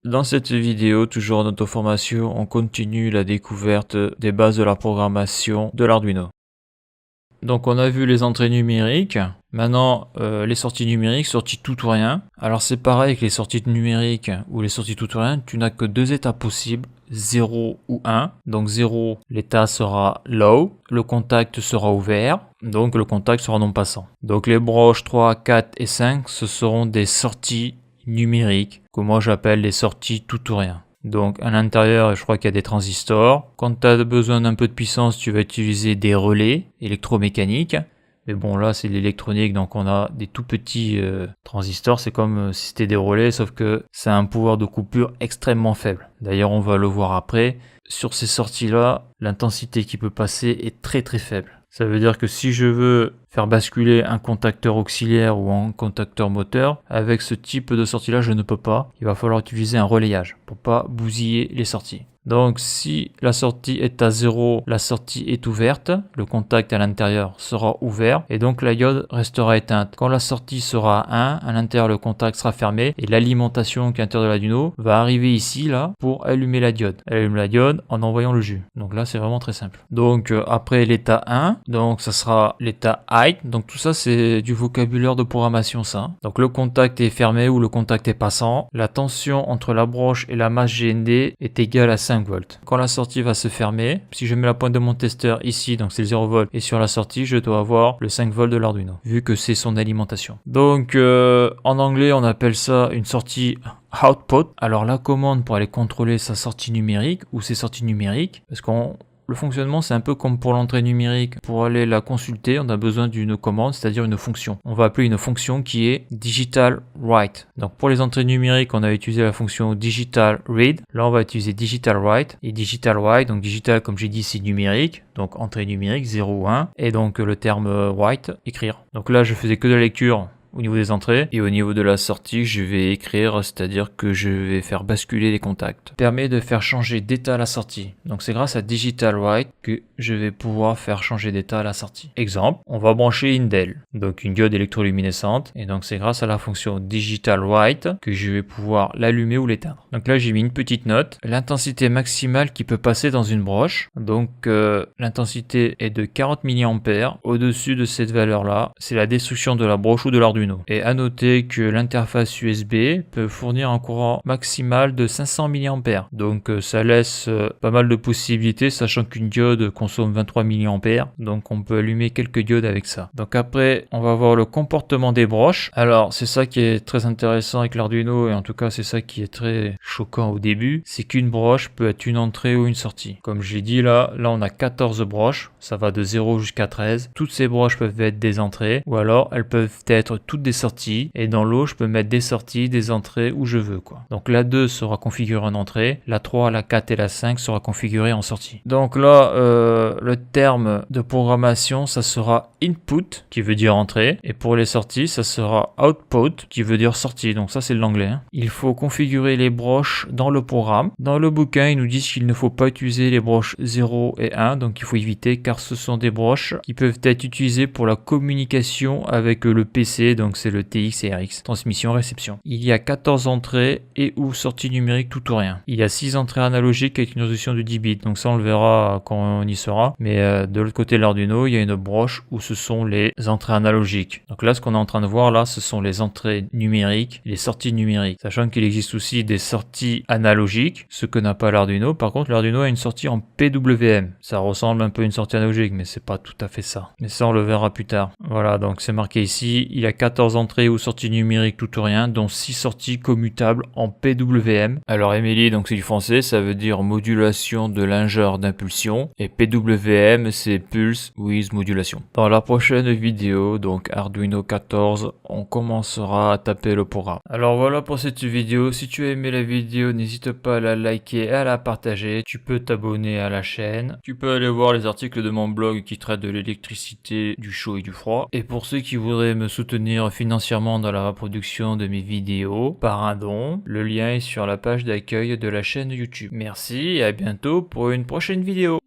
Dans cette vidéo, toujours en auto-formation, on continue la découverte des bases de la programmation de l'Arduino. Donc on a vu les entrées numériques, maintenant les sorties numériques, sorties tout ou rien. Alors c'est pareil que les sorties numériques ou les sorties tout ou rien, tu n'as que deux états possibles, 0 ou 1. Donc 0, l'état sera low, le contact sera ouvert, donc le contact sera non passant. Donc les broches 3, 4 et 5, ce seront des sorties numériques, que moi j'appelle les sorties tout ou rien. Donc à l'intérieur, je crois qu'il y a des transistors. Quand tu as besoin d'un peu de puissance, tu vas utiliser des relais électromécaniques. Mais bon, là c'est de l'électronique, donc on a des tout petits transistors. C'est comme si c'était des relais, sauf que ça a un pouvoir de coupure extrêmement faible. D'ailleurs, on va le voir après. Sur ces sorties-là, l'intensité qui peut passer est très très faible. Ça veut dire que si je veux faire basculer un contacteur auxiliaire ou un contacteur moteur, avec ce type de sortie-là, je ne peux pas. Il va falloir utiliser un relayage pour pas bousiller les sorties. Donc si la sortie est à 0, la sortie est ouverte, le contact à l'intérieur sera ouvert et donc la diode restera éteinte. Quand la sortie sera à 1, à l'intérieur le contact sera fermé et l'alimentation qui est à l'intérieur de l'Arduino va arriver ici là pour allumer la diode. Elle allume la diode en envoyant le jus. Donc là c'est vraiment très simple. Donc après l'état 1, donc ça sera l'état high. Donc tout ça c'est du vocabulaire de programmation ça. Donc le contact est fermé ou le contact est passant. La tension entre la broche et la masse GND est égale à 5 volts. Quand la sortie va se fermer, si je mets la pointe de mon testeur ici, donc c'est le 0 volt, et sur la sortie, je dois avoir le 5 volts de l'Arduino, vu que c'est son alimentation. Donc en anglais, on appelle ça une sortie output. Alors la commande pour aller contrôler sa sortie numérique ou ses sorties numériques, parce qu'on le fonctionnement, c'est un peu comme pour l'entrée numérique. Pour aller la consulter, on a besoin d'une commande, c'est-à-dire une fonction. On va appeler une fonction qui est digital write. Donc pour les entrées numériques, on a utilisé la fonction digital read. Là, on va utiliser digital write et digital write. Donc digital, comme j'ai dit, c'est numérique. Donc entrée numérique 0 ou 1. Et donc le terme write, écrire. Donc là, je faisais que de la lecture au niveau des entrées et au niveau de la sortie je vais écrire, c'est-à-dire que je vais faire basculer les contacts. Ça permet de faire changer d'état à la sortie. Donc c'est grâce à Digital Write que je vais pouvoir faire changer d'état à la sortie. Exemple, on va brancher une DEL, donc une diode électroluminescente, et donc c'est grâce à la fonction Digital Write que je vais pouvoir l'allumer ou l'éteindre. Donc là j'ai mis une petite note, l'intensité maximale qui peut passer dans une broche. Donc l'intensité est de 40 mA. Au-dessus de cette valeur là, c'est la destruction de la broche ou de l'Arduino. Et à noter que l'interface USB peut fournir un courant maximal de 500 mA. Donc ça laisse pas mal de possibilités, sachant qu'une diode consomme 23 mA. Donc on peut allumer quelques diodes avec ça. Donc après, on va voir le comportement des broches. Alors c'est ça qui est très intéressant avec l'Arduino, et en tout cas c'est ça qui est très choquant au début, c'est qu'une broche peut être une entrée ou une sortie. Comme je l'ai dit là on a 14 broches, ça va de 0 jusqu'à 13. Toutes ces broches peuvent être des entrées, ou alors elles peuvent être toutes des sorties, et dans l'eau je peux mettre des sorties, des entrées où je veux quoi. Donc la 2 sera configurée en entrée, la 3, la 4 et la 5 sera configurée en sortie. Donc là le terme de programmation ça sera input qui veut dire entrée, et pour les sorties ça sera output qui veut dire sortie. Donc ça c'est de l'anglais hein. Il faut configurer les broches dans le programme. Dans le bouquin ils nous disent qu'il ne faut pas utiliser les broches 0 et 1, donc il faut éviter car ce sont des broches qui peuvent être utilisées pour la communication avec le PC, donc c'est le TX et RX, transmission-réception. Il y a 14 entrées et ou sorties numériques tout ou rien. Il y a 6 entrées analogiques avec une résolution de 10 bits, donc ça on le verra quand on y sera. Mais de l'autre côté de l'Arduino, il y a une broche où ce sont les entrées analogiques. Donc là ce qu'on est en train de voir là, ce sont les entrées numériques, les sorties numériques. Sachant qu'il existe aussi des sorties analogiques, ce que n'a pas l'Arduino. Par contre l'Arduino a une sortie en PWM. Ça ressemble un peu à une sortie analogique, mais c'est pas tout à fait ça. Mais ça on le verra plus tard. Voilà, donc c'est marqué ici, il y a 14 entrées ou sorties numériques tout ou rien, dont 6 sorties commutables en PWM. Alors Émilie, donc c'est du français, ça veut dire modulation de lingeur d'impulsion, et PWM c'est Pulse with Modulation. Dans la prochaine vidéo, donc Arduino 14, on commencera à taper le programme. Alors voilà pour cette vidéo, si tu as aimé la vidéo, n'hésite pas à la liker et à la partager. Tu peux t'abonner à la chaîne, tu peux aller voir les articles de mon blog qui traitent de l'électricité, du chaud et du froid. Et pour ceux qui voudraient me soutenir financièrement dans la reproduction de mes vidéos par un don, le lien est sur la page d'accueil de la chaîne YouTube. Merci et à bientôt pour une prochaine vidéo.